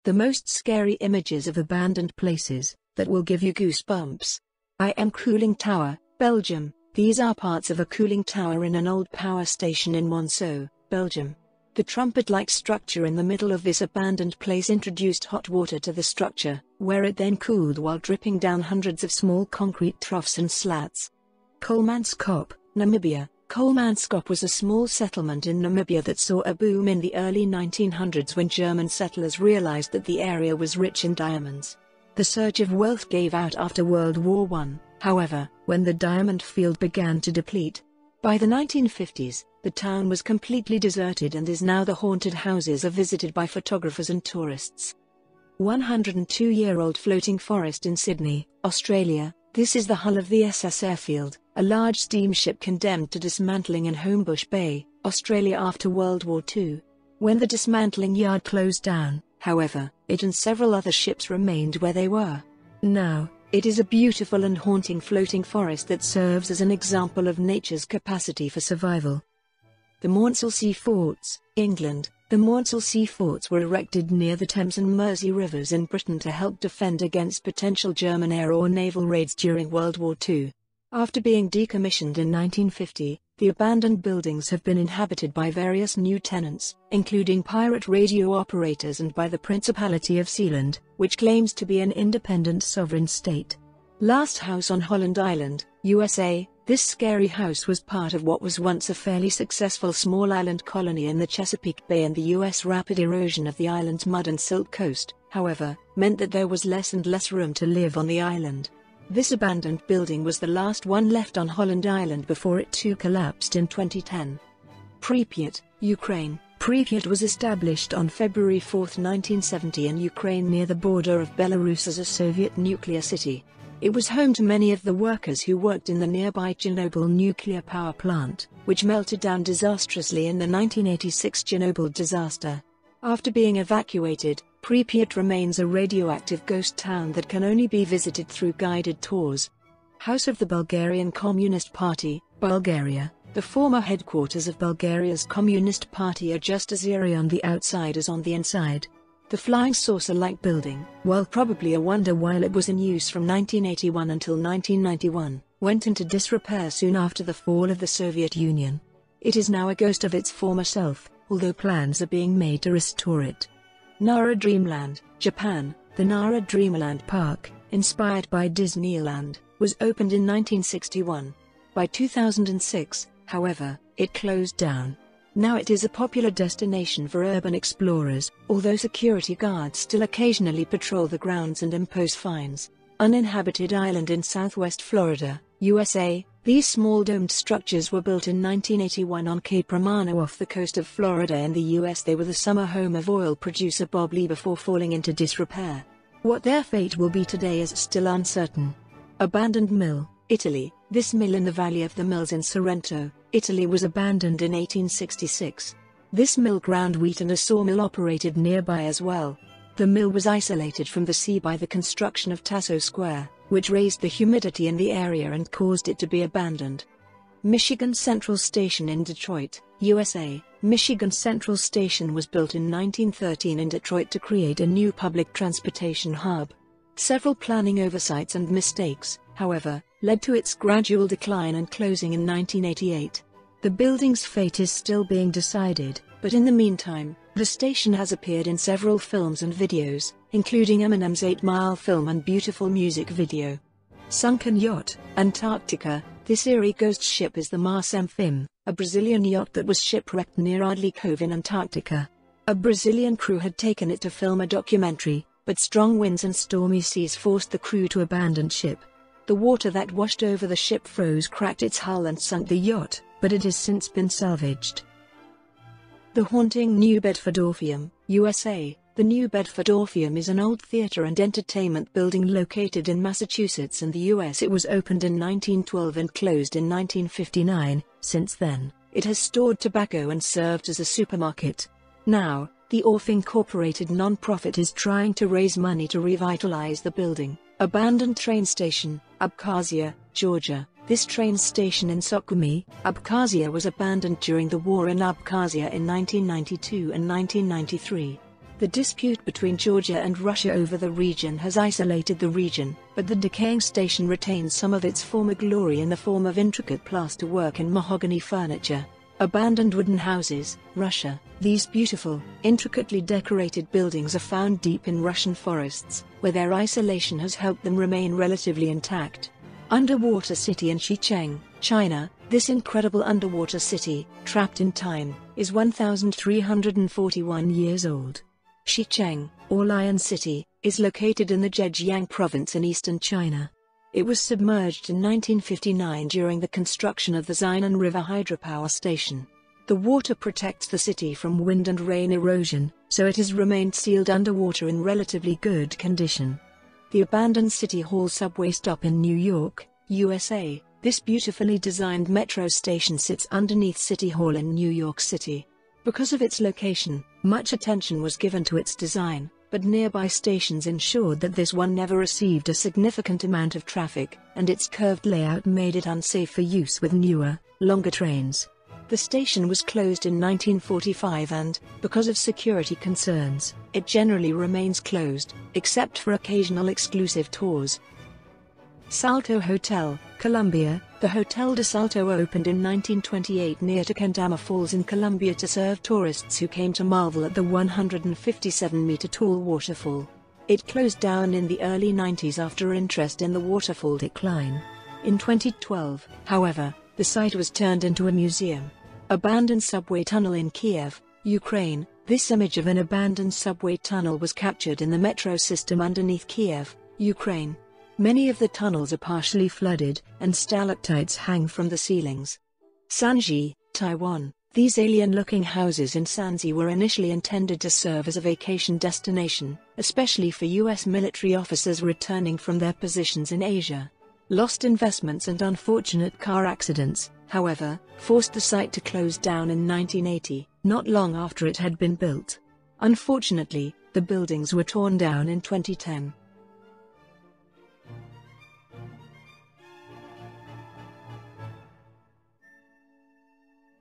The most scary images of abandoned places that will give you goosebumps. I am Cooling Tower, Belgium. These are parts of a cooling tower in an old power station in Monceau, Belgium. The trumpet-like structure in the middle of this abandoned place introduced hot water to the structure, where it then cooled while dripping down hundreds of small concrete troughs and slats. Kolmanskop, Namibia. Kolmanskop was a small settlement in Namibia that saw a boom in the early 1900s when German settlers realized that the area was rich in diamonds. The surge of wealth gave out after World War I, however, when the diamond field began to deplete. By the 1950s, the town was completely deserted and is now the haunted houses are visited by photographers and tourists. 102-year-old floating forest in Sydney, Australia. This is the hull of the SS Airfield, a large steamship condemned to dismantling in Homebush Bay, Australia after World War II. When the dismantling yard closed down, however, it and several other ships remained where they were. Now, it is a beautiful and haunting floating forest that serves as an example of nature's capacity for survival. The Maundsell Forts, England. The Maundsell Forts were erected near the Thames and Mersey rivers in Britain to help defend against potential German air or naval raids during World War II. After being decommissioned in 1950, the abandoned buildings have been inhabited by various new tenants, including pirate radio operators and by the Principality of Sealand, which claims to be an independent sovereign state. Last house on Holland Island, USA. This scary house was part of what was once a fairly successful small island colony in the Chesapeake Bay, and the U.S. rapid erosion of the island's mud and silt coast, however, meant that there was less and less room to live on the island. This abandoned building was the last one left on Holland Island before it too collapsed in 2010. Pripyat, Ukraine. Pripyat was established on February 4, 1970 in Ukraine near the border of Belarus as a Soviet nuclear city. It was home to many of the workers who worked in the nearby Chernobyl nuclear power plant, which melted down disastrously in the 1986 Chernobyl disaster. After being evacuated, Pripyat remains a radioactive ghost town that can only be visited through guided tours. House of the Bulgarian Communist Party, Bulgaria. The former headquarters of Bulgaria's Communist Party are just as eerie on the outside as on the inside. The flying saucer-like building, while probably a wonder while it was in use from 1981 until 1991, went into disrepair soon after the fall of the Soviet Union. It is now a ghost of its former self, although plans are being made to restore it. Nara Dreamland, Japan. The Nara Dreamland Park, inspired by Disneyland, was opened in 1961. By 2006, however, it closed down. Now it is a popular destination for urban explorers, although security guards still occasionally patrol the grounds and impose fines. Uninhabited island in southwest Florida, USA. These small domed structures were built in 1981 on Cape Romano off the coast of Florida in the US. They were the summer home of oil producer Bob Lee before falling into disrepair. What their fate will be today is still uncertain. Abandoned mill, Italy. This mill in the Valley of the Mills in Sorrento, Italy was abandoned in 1866. This mill ground wheat and a sawmill operated nearby as well. The mill was isolated from the sea by the construction of Tasso Square, which raised the humidity in the area and caused it to be abandoned. Michigan Central Station in Detroit, USA. Michigan Central Station was built in 1913 in Detroit to create a new public transportation hub. Several planning oversights and mistakes, however, led to its gradual decline and closing in 1988. The building's fate is still being decided, but in the meantime, the station has appeared in several films and videos, including Eminem's 8 Mile film and beautiful music video. Sunken yacht, Antarctica. This eerie ghost ship is the Mars Amphim, a Brazilian yacht that was shipwrecked near Ardley Cove in Antarctica. A Brazilian crew had taken it to film a documentary, but strong winds and stormy seas forced the crew to abandon ship. The water that washed over the ship froze, cracked its hull and sunk the yacht, but it has since been salvaged. The haunting New Bedford Orpheum, USA. The New Bedford Orpheum is an old theater and entertainment building located in Massachusetts and the US. It was opened in 1912 and closed in 1959. Since then, it has stored tobacco and served as a supermarket. Now, the Orph Incorporated non-profit is trying to raise money to revitalize the building. Abandoned train station, Abkhazia, Georgia. This train station in Sukhumi, Abkhazia was abandoned during the war in Abkhazia in 1992 and 1993. The dispute between Georgia and Russia over the region has isolated the region, but the decaying station retains some of its former glory in the form of intricate plasterwork and mahogany furniture. Abandoned wooden houses, Russia. These beautiful, intricately decorated buildings are found deep in Russian forests, where their isolation has helped them remain relatively intact. Underwater city in Xicheng, China. This incredible underwater city, trapped in time, is 1,341 years old. Xicheng, or Lion City, is located in the Zhejiang province in eastern China. It was submerged in 1959 during the construction of the Xinan River hydropower station. The water protects the city from wind and rain erosion, so it has remained sealed underwater in relatively good condition. The abandoned City Hall subway stop in New York, USA. This beautifully designed metro station sits underneath City Hall in New York City. Because of its location, much attention was given to its design, but nearby stations ensured that this one never received a significant amount of traffic, and its curved layout made it unsafe for use with newer, longer trains. The station was closed in 1945 and, because of security concerns, it generally remains closed, except for occasional exclusive tours. Salto Hotel, Colombia. The Hotel de Salto opened in 1928 near Tequendama Falls in Colombia to serve tourists who came to marvel at the 157-meter-tall waterfall. It closed down in the early 90s after interest in the waterfall declined. In 2012, however, the site was turned into a museum. Abandoned subway tunnel in Kiev, Ukraine. This image of an abandoned subway tunnel was captured in the metro system underneath Kiev, Ukraine. Many of the tunnels are partially flooded, and stalactites hang from the ceilings. Sanji, Taiwan. These alien-looking houses in Sanji were initially intended to serve as a vacation destination, especially for U.S. military officers returning from their positions in Asia. Lost investments and unfortunate car accidents, however, forced the site to close down in 1980, not long after it had been built. Unfortunately, the buildings were torn down in 2010.